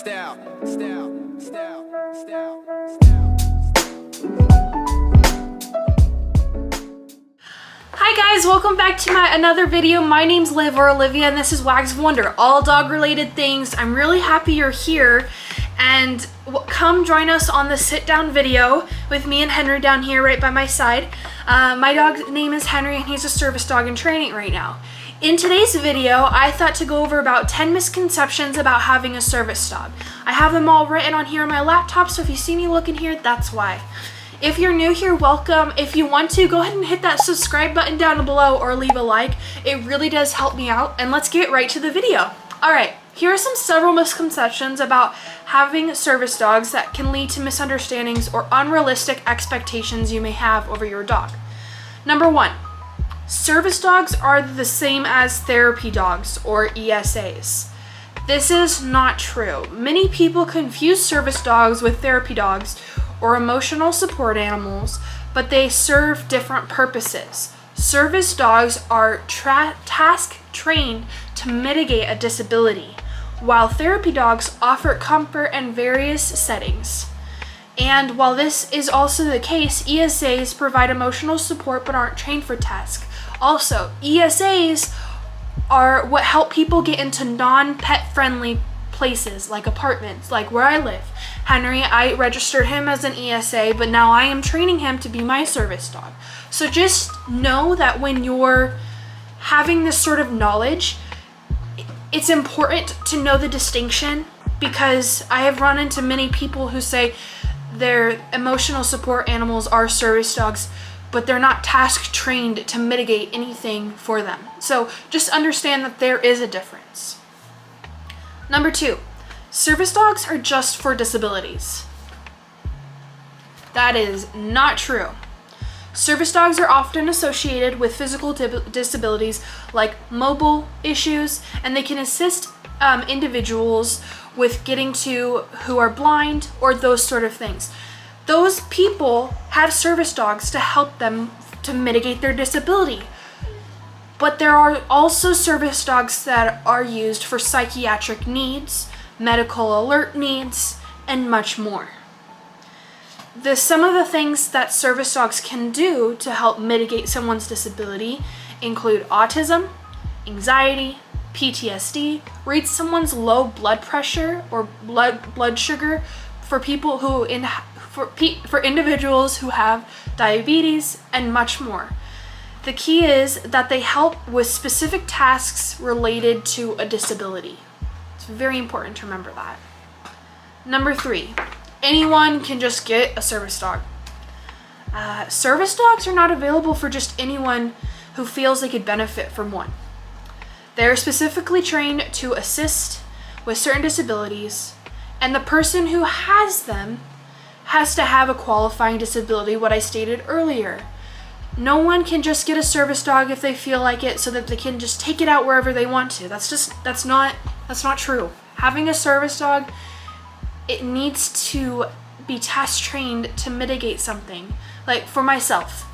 Hi guys, welcome back to another video. My name's Liv or Olivia and this is Wags of Wonder, all dog related things. I'm really happy you're here and come join us on the sit down video with me and Henry down here right by my side. My dog's name is Henry and he's a service dog in training right now. In today's video, I thought to go over about 10 misconceptions about having a service dog. I have them all written on here on my laptop, so if you see me looking here, that's why. If you're new here, welcome. If you want to, go ahead and hit that subscribe button down below or leave a like. It really does help me out, and let's get right to the video. All right, here are several misconceptions about having service dogs that can lead to misunderstandings or unrealistic expectations you may have over your dog. Number 1. Service dogs are the same as therapy dogs or ESAs. This is not true. Many people confuse service dogs with therapy dogs or emotional support animals, but they serve different purposes. Service dogs are task trained to mitigate a disability, while therapy dogs offer comfort in various settings. And while this is also the case, ESAs provide emotional support but aren't trained for tasks. Also, ESAs are what help people get into non-pet friendly places like apartments, like where I live. Henry, I registered him as an ESA, but now I am training him to be my service dog. So just know that when you're having this sort of knowledge, it's important to know the distinction, because I have run into many people who say their emotional support animals are service dogs, but they're not task trained to mitigate anything for them. So just understand that there is a difference. Number 2, service dogs are just for disabilities. That is not true. Service dogs are often associated with physical disabilities like mobile issues, and they can assist individuals with getting to who are blind or those sort of things. Those people have service dogs to help them to mitigate their disability. But there are also service dogs that are used for psychiatric needs, medical alert needs, and much more. Some of the things that service dogs can do to help mitigate someone's disability include autism, anxiety, PTSD, read someone's low blood pressure or blood sugar for people who for individuals who have diabetes, and much more. The key is that they help with specific tasks related to a disability. It's very important to remember that. Number 3, anyone can just get a service dog. Service dogs are not available for just anyone who feels they could benefit from one. They're specifically trained to assist with certain disabilities, and the person who has them has to have a qualifying disability, what I stated earlier. No one can just get a service dog if they feel like it so that they can just take it out wherever they want to. That's not true. Having a service dog, it needs to be task trained to mitigate something. Like for myself,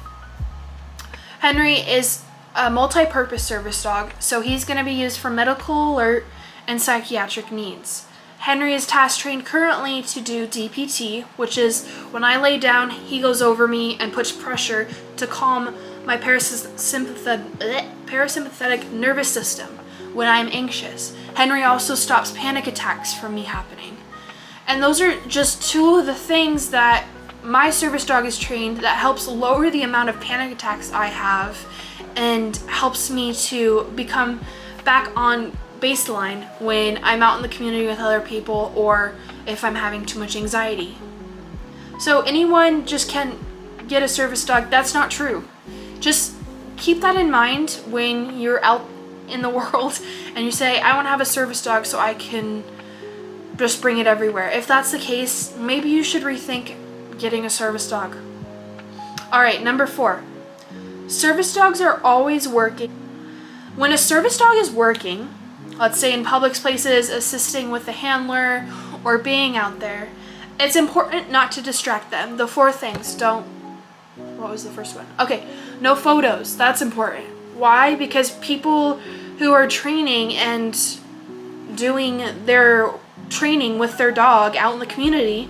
Henry is a multi-purpose service dog, so he's going to be used for medical alert and psychiatric needs. Henry is task trained currently to do DPT, which is when I lay down, he goes over me and puts pressure to calm my parasympathetic nervous system when I'm anxious. Henry also stops panic attacks from me happening. And those are just 2 of the things that my service dog is trained that helps lower the amount of panic attacks I have and helps me to become back on baseline when I'm out in the community with other people or if I'm having too much anxiety. So anyone just can get a service dog. That's not true. Just keep that in mind when you're out in the world and you say, I want to have a service dog so I can just bring it everywhere. If that's the case, maybe you should rethink getting a service dog. All right, number 4. Service dogs are always working. When a service dog is working, let's say in public places, assisting with the handler or being out there, it's important not to distract them. The 4 things, what was the first one? Okay, no photos, that's important. Why? Because people who are training and doing their training with their dog out in the community,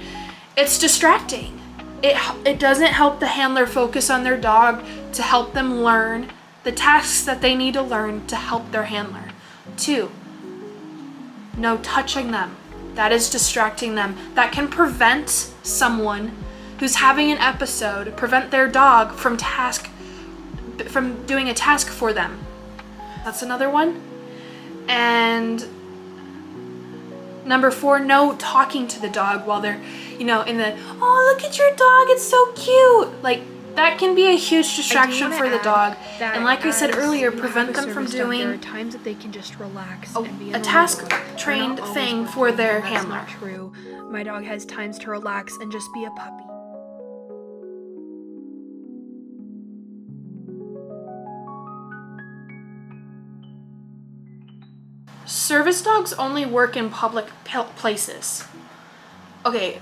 it's distracting. It doesn't help the handler focus on their dog to help them learn the tasks that they need to learn to help their handler. 2, no touching them. That is distracting them. That can prevent someone who's having an episode, prevent their dog from doing a task for them. That's another one. And number 4, no talking to the dog while they're, in the, oh, look at your dog, it's so cute. Like, that can be a huge distraction for the dog. And like I said earlier, prevent them from doing there are times that they can just relax and be a task-trained thing for their handler. That's not true. My dog has times to relax and just be a puppy. Service dogs only work in public places. Okay,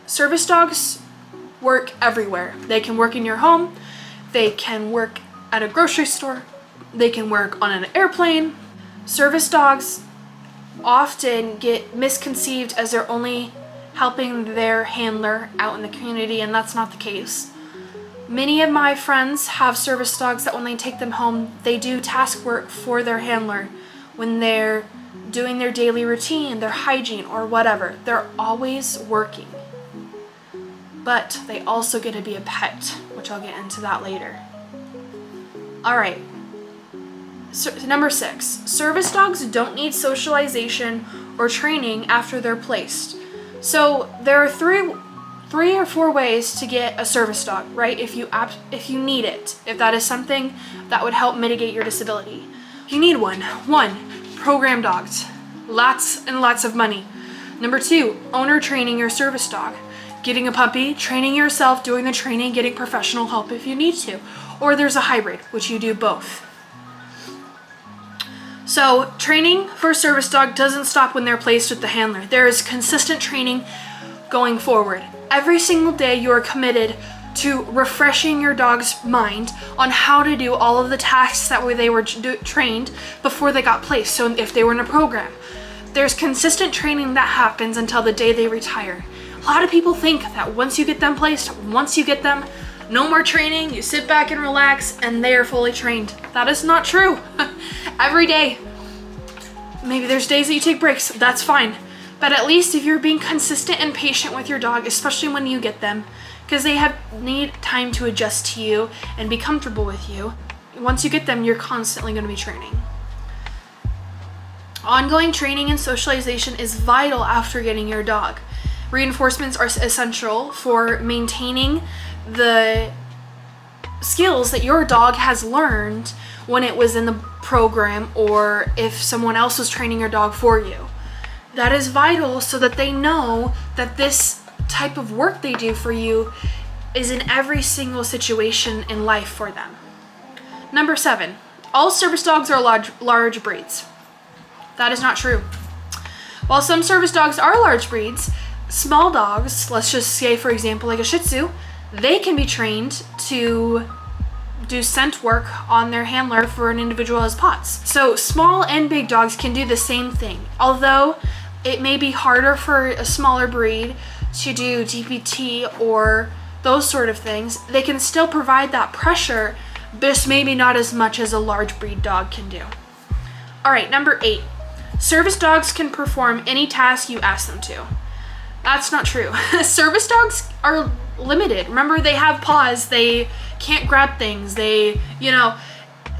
service dogs work everywhere. They can work in your home, they can work at a grocery store, they can work on an airplane. Service dogs often get misconceived as they're only helping their handler out in the community, and that's not the case. Many of my friends have service dogs that when they take them home, they do task work for their handler when they're doing their daily routine, their hygiene, or whatever. They're always working. But they also get to be a pet, which I'll get into that later. All right. Number 6, service dogs don't need socialization or training after they're placed. So there are three or four ways to get a service dog, right? If you need it, if that is something that would help mitigate your disability. You need one, program dogs, lots and lots of money. Number 2, owner training your service dog. Getting a puppy, training yourself, doing the training, getting professional help if you need to. Or there's a hybrid, which you do both. So training for a service dog doesn't stop when they're placed with the handler. There is consistent training going forward. Every single day you are committed to refreshing your dog's mind on how to do all of the tasks that way they were trained before they got placed. So if they were in a program, there's consistent training that happens until the day they retire. A lot of people think that once you get them placed, no more training, you sit back and relax, and they are fully trained. That is not true. Every day. Maybe there's days that you take breaks, that's fine. But at least if you're being consistent and patient with your dog, especially when you get them, because they need time to adjust to you and be comfortable with you. Once you get them, you're constantly going to be training. Ongoing training and socialization is vital after getting your dog. Reinforcements are essential for maintaining the skills that your dog has learned when it was in the program or if someone else was training your dog for you. That is vital so that they know that this type of work they do for you is in every single situation in life for them. Number 7, all service dogs are large breeds. That is not true. While some service dogs are large breeds, small dogs, let's just say for example like a Shih Tzu, they can be trained to do scent work on their handler for an individual who has POTS. So small and big dogs can do the same thing. Although it may be harder for a smaller breed to do DPT or those sort of things, they can still provide that pressure, but maybe not as much as a large breed dog can do. All right, number 8, service dogs can perform any task you ask them to. That's not true. Service dogs are limited. Remember, they have paws, they can't grab things,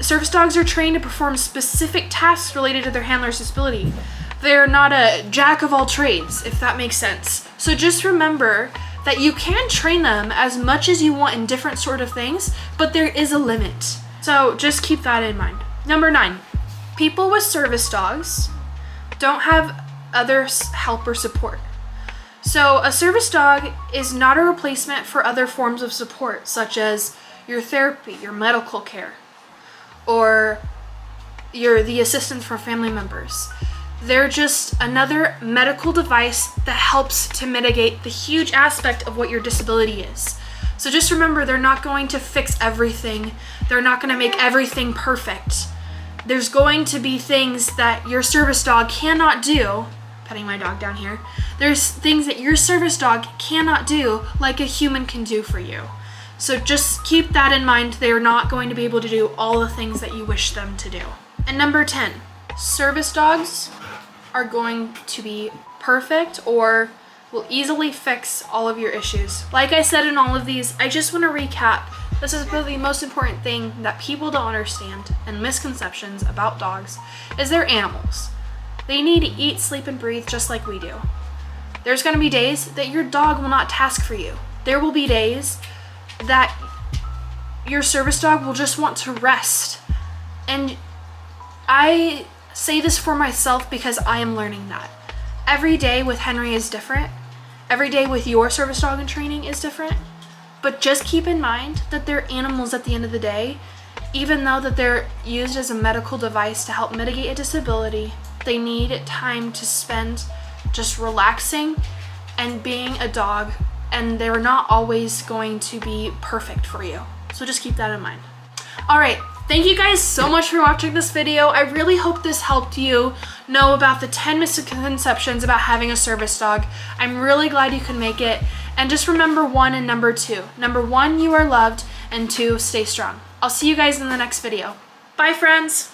service dogs are trained to perform specific tasks related to their handler's disability. They're not a jack of all trades, if that makes sense. So just remember that you can train them as much as you want in different sort of things, but there is a limit. So just keep that in mind. Number 9, people with service dogs don't have other help or support. So a service dog is not a replacement for other forms of support, such as your therapy, your medical care, or the assistance for family members. They're just another medical device that helps to mitigate the huge aspect of what your disability is. So just remember, they're not going to fix everything. They're not going to make everything perfect. There's going to be things that your service dog cannot do, petting my dog down here. There's things that your service dog cannot do like a human can do for you. So just keep that in mind. They're not going to be able to do all the things that you wish them to do. And number 10, service dogs are going to be perfect or will easily fix all of your issues. Like I said in all of these, I just want to recap. This is the most important thing that people don't understand and misconceptions about dogs is they're animals. They need to eat, sleep, and breathe just like we do. There's going to be days that your dog will not task for you. There will be days that your service dog will just want to rest. And I say this for myself because I am learning that. Every day with Henry is different. Every day with your service dog in training is different. But just keep in mind that they're animals at the end of the day. Even though that they're used as a medical device to help mitigate a disability, they need time to spend just relaxing and being a dog, and they're not always going to be perfect for you. So just keep that in mind. All right, thank you guys so much for watching this video. I really hope this helped you know about the 10 misconceptions about having a service dog. I'm really glad you could make it. And just remember 1 and number 2. Number 1, you are loved, and 2, stay strong. I'll see you guys in the next video. Bye, friends.